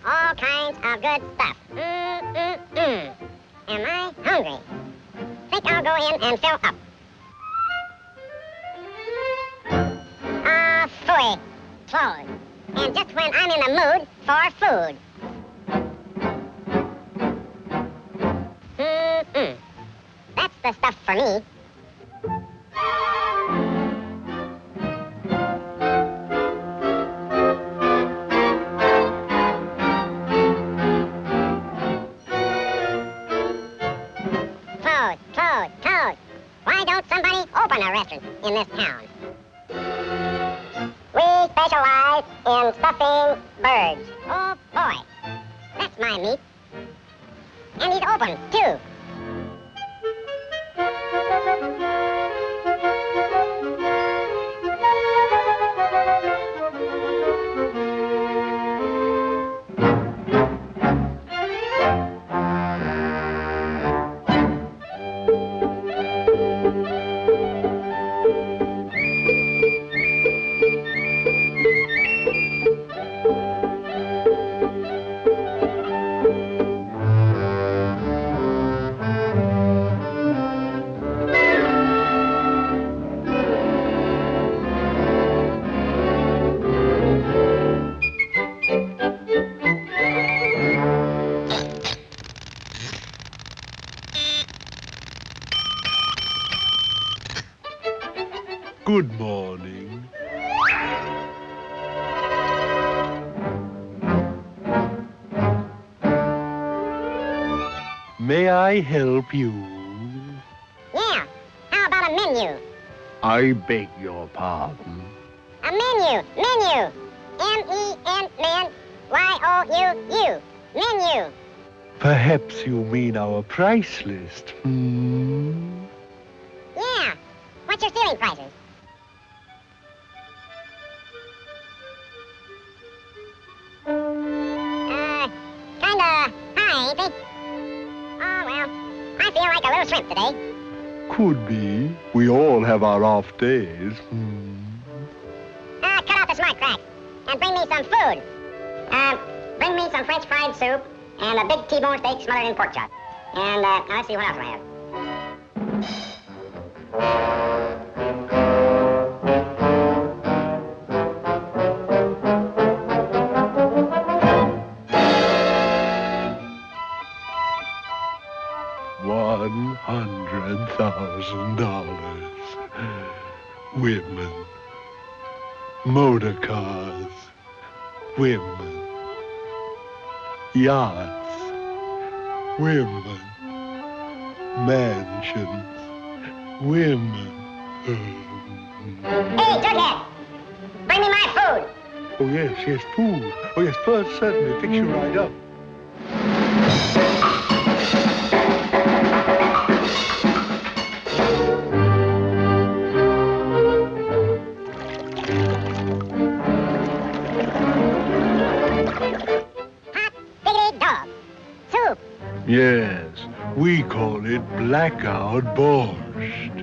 all kinds of good stuff. Am I hungry? Think I'll go in and fill up. Phooey, clothes. And just when I'm in the mood for food. That's the stuff for me. Clothes. Why don't somebody open a restaurant in this town? We specialize in stuffing birds. Oh, boy. That's my meat. And he's open, too. Good morning. May I help you? Yeah. How about a menu? I beg your pardon. A menu. M-E-N-Y-O-U-U. Menu. Perhaps you mean our price list, Yeah. What's your ceiling prices? Kinda high, ain't they? Oh, well, I feel like a little shrimp today. Could be. We all have our off days. Cut out the smart cracks and bring me some food. Bring me some French fried soup and a big T-bone steak smothered in pork chop. And, now let's see, what else do I have? $100,000. Women. Motor cars. Women. Yachts. Women. Mansions. Women. Hey, Jughead! Bring me my food! Oh, yes, food. Oh, yes, first, certainly. Fix you right up. Yes, we call it blackout borscht.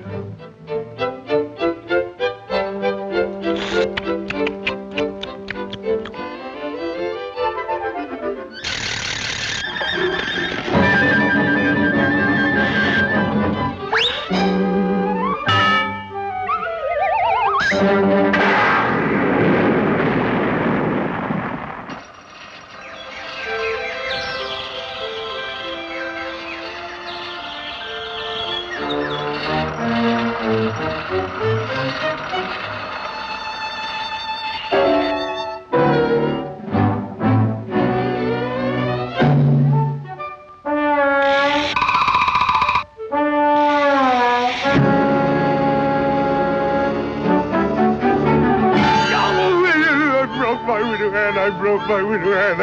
I broke my window hand.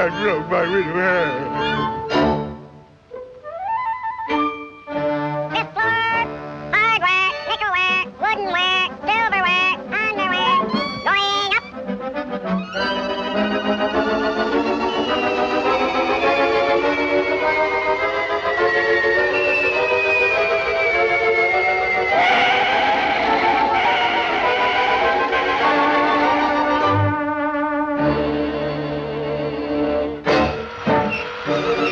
Fifth floor, hardware, nickelware, woodenware, silverware, underwear, going up. $100,000.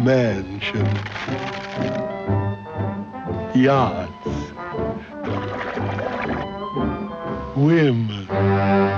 Mansion. Yachts. Women.